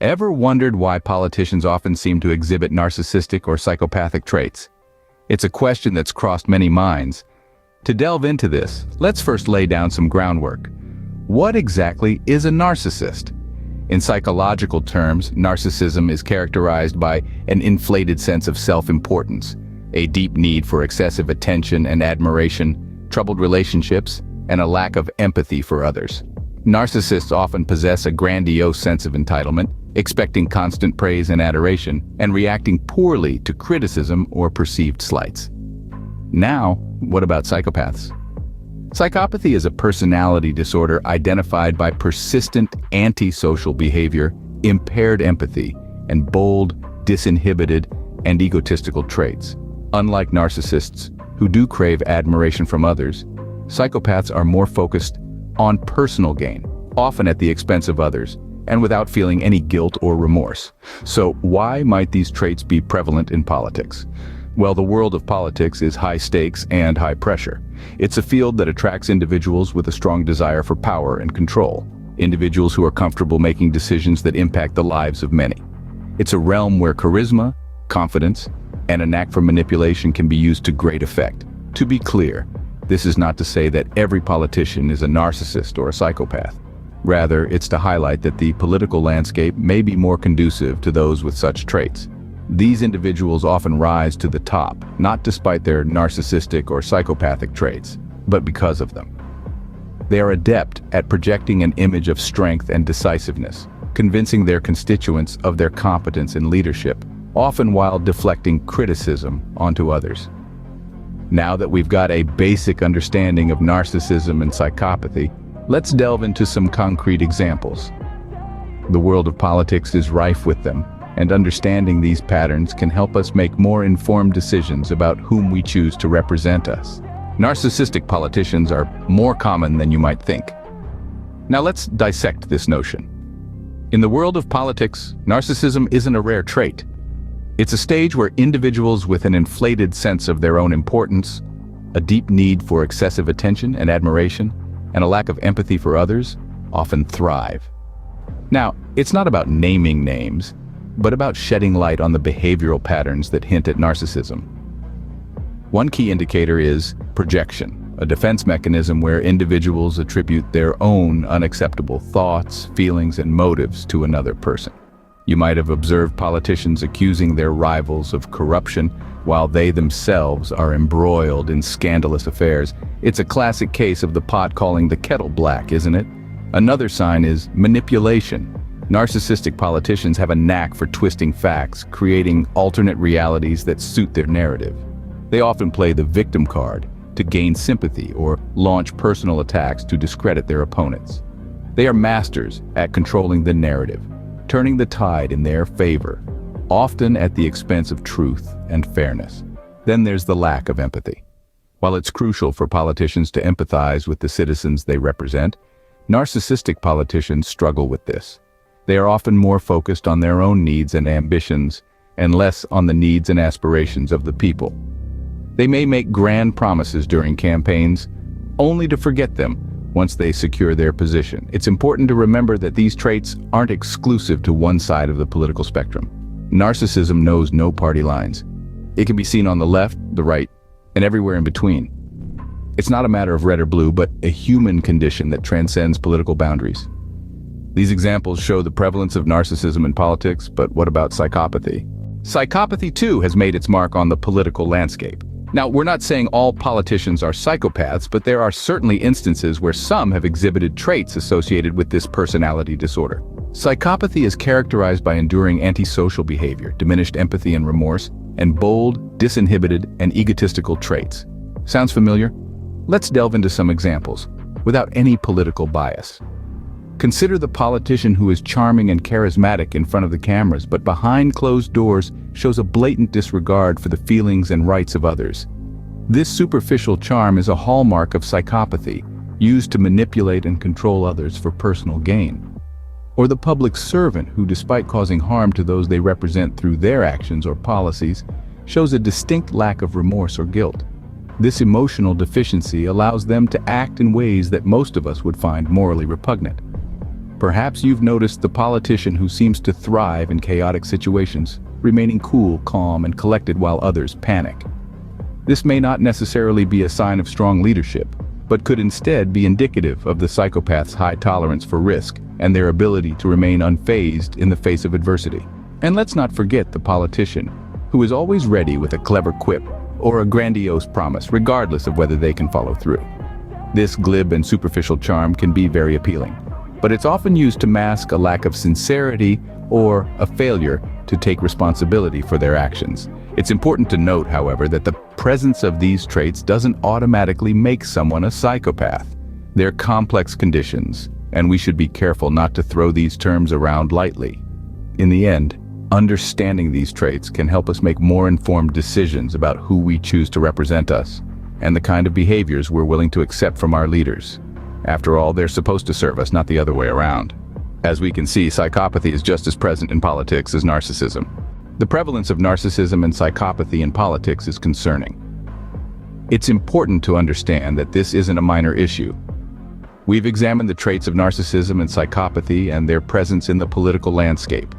Ever wondered why politicians often seem to exhibit narcissistic or psychopathic traits? It's a question that's crossed many minds. To delve into this, let's first lay down some groundwork. What exactly is a narcissist? In psychological terms, narcissism is characterized by an inflated sense of self-importance, a deep need for excessive attention and admiration, troubled relationships, and a lack of empathy for others. Narcissists often possess a grandiose sense of entitlement, expecting constant praise and adoration, and reacting poorly to criticism or perceived slights. Now, what about psychopaths? Psychopathy is a personality disorder identified by persistent antisocial behavior, impaired empathy, and bold, disinhibited, and egotistical traits. Unlike narcissists, who do crave admiration from others, psychopaths are more focused on personal gain, often at the expense of others, and without feeling any guilt or remorse. So why might these traits be prevalent in politics? Well, the world of politics is high stakes and high pressure. It's a field that attracts individuals with a strong desire for power and control, individuals who are comfortable making decisions that impact the lives of many. It's a realm where charisma, confidence, and a knack for manipulation can be used to great effect. To be clear, this is not to say that every politician is a narcissist or a psychopath. Rather, it's to highlight that the political landscape may be more conducive to those with such traits. These individuals often rise to the top, not despite their narcissistic or psychopathic traits, but because of them. They are adept at projecting an image of strength and decisiveness, convincing their constituents of their competence in leadership, often while deflecting criticism onto others. Now that we've got a basic understanding of narcissism and psychopathy, let's delve into some concrete examples. The world of politics is rife with them, and understanding these patterns can help us make more informed decisions about whom we choose to represent us. Narcissistic politicians are more common than you might think. Now let's dissect this notion. In the world of politics, narcissism isn't a rare trait. It's a stage where individuals with an inflated sense of their own importance, a deep need for excessive attention and admiration, and a lack of empathy for others often thrive. Now, it's not about naming names, but about shedding light on the behavioral patterns that hint at narcissism. One key indicator is projection, a defense mechanism where individuals attribute their own unacceptable thoughts, feelings, and motives to another person. You might have observed politicians accusing their rivals of corruption while they themselves are embroiled in scandalous affairs. It's a classic case of the pot calling the kettle black, isn't it? Another sign is manipulation. Narcissistic politicians have a knack for twisting facts, creating alternate realities that suit their narrative. They often play the victim card to gain sympathy or launch personal attacks to discredit their opponents. They are masters at controlling the narrative, turning the tide in their favor, often at the expense of truth and fairness. Then there's the lack of empathy. While it's crucial for politicians to empathize with the citizens they represent, narcissistic politicians struggle with this. They are often more focused on their own needs and ambitions, and less on the needs and aspirations of the people. They may make grand promises during campaigns, only to forget them once they secure their position. It's important to remember that these traits aren't exclusive to one side of the political spectrum. Narcissism knows no party lines. It can be seen on the left, the right, and everywhere in between. It's not a matter of red or blue, but a human condition that transcends political boundaries. These examples show the prevalence of narcissism in politics, but what about psychopathy? Psychopathy, too, has made its mark on the political landscape. Now, we're not saying all politicians are psychopaths, but there are certainly instances where some have exhibited traits associated with this personality disorder. Psychopathy is characterized by enduring antisocial behavior, diminished empathy and remorse, and bold, disinhibited, and egotistical traits. Sounds familiar? Let's delve into some examples, without any political bias. Consider the politician who is charming and charismatic in front of the cameras, but behind closed doors shows a blatant disregard for the feelings and rights of others. This superficial charm is a hallmark of psychopathy, used to manipulate and control others for personal gain. Or the public servant who, despite causing harm to those they represent through their actions or policies, shows a distinct lack of remorse or guilt. This emotional deficiency allows them to act in ways that most of us would find morally repugnant. Perhaps you've noticed the politician who seems to thrive in chaotic situations, remaining cool, calm, and collected while others panic. This may not necessarily be a sign of strong leadership, but could instead be indicative of the psychopath's high tolerance for risk and their ability to remain unfazed in the face of adversity. And let's not forget the politician, who is always ready with a clever quip or a grandiose promise, regardless of whether they can follow through. This glib and superficial charm can be very appealing, but it's often used to mask a lack of sincerity or a failure to take responsibility for their actions. It's important to note, however, that the presence of these traits doesn't automatically make someone a psychopath. They're complex conditions, and we should be careful not to throw these terms around lightly. In the end, understanding these traits can help us make more informed decisions about who we choose to represent us and the kind of behaviors we're willing to accept from our leaders. After all, they're supposed to serve us, not the other way around. As we can see, psychopathy is just as present in politics as narcissism. The prevalence of narcissism and psychopathy in politics is concerning. It's important to understand that this isn't a minor issue. We've examined the traits of narcissism and psychopathy and their presence in the political landscape.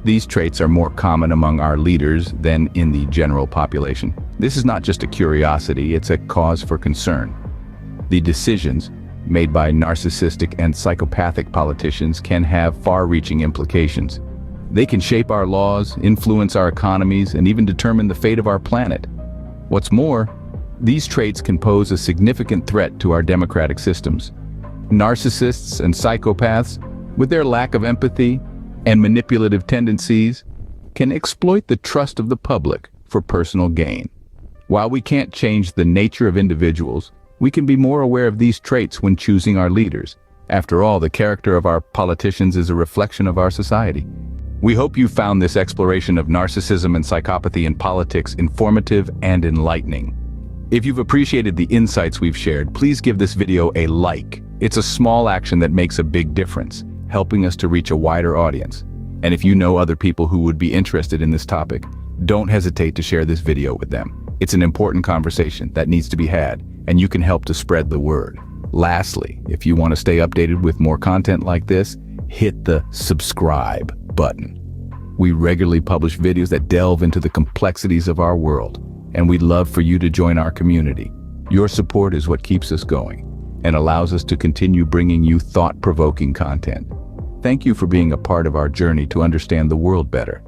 These traits are more common among our leaders than in the general population. This is not just a curiosity, it's a cause for concern. The decisions made by narcissistic and psychopathic politicians can have far-reaching implications. They can shape our laws, influence our economies, and even determine the fate of our planet. What's more, these traits can pose a significant threat to our democratic systems. Narcissists and psychopaths, with their lack of empathy and manipulative tendencies, can exploit the trust of the public for personal gain. While we can't change the nature of individuals, we can be more aware of these traits when choosing our leaders. After all, the character of our politicians is a reflection of our society. We hope you found this exploration of narcissism and psychopathy in politics informative and enlightening. If you've appreciated the insights we've shared, please give this video a like. It's a small action that makes a big difference, helping us to reach a wider audience. And if you know other people who would be interested in this topic, don't hesitate to share this video with them. It's an important conversation that needs to be had, and you can help to spread the word. Lastly, if you want to stay updated with more content like this, hit the subscribe button. We regularly publish videos that delve into the complexities of our world, and we'd love for you to join our community. Your support is what keeps us going and allows us to continue bringing you thought-provoking content. Thank you for being a part of our journey to understand the world better.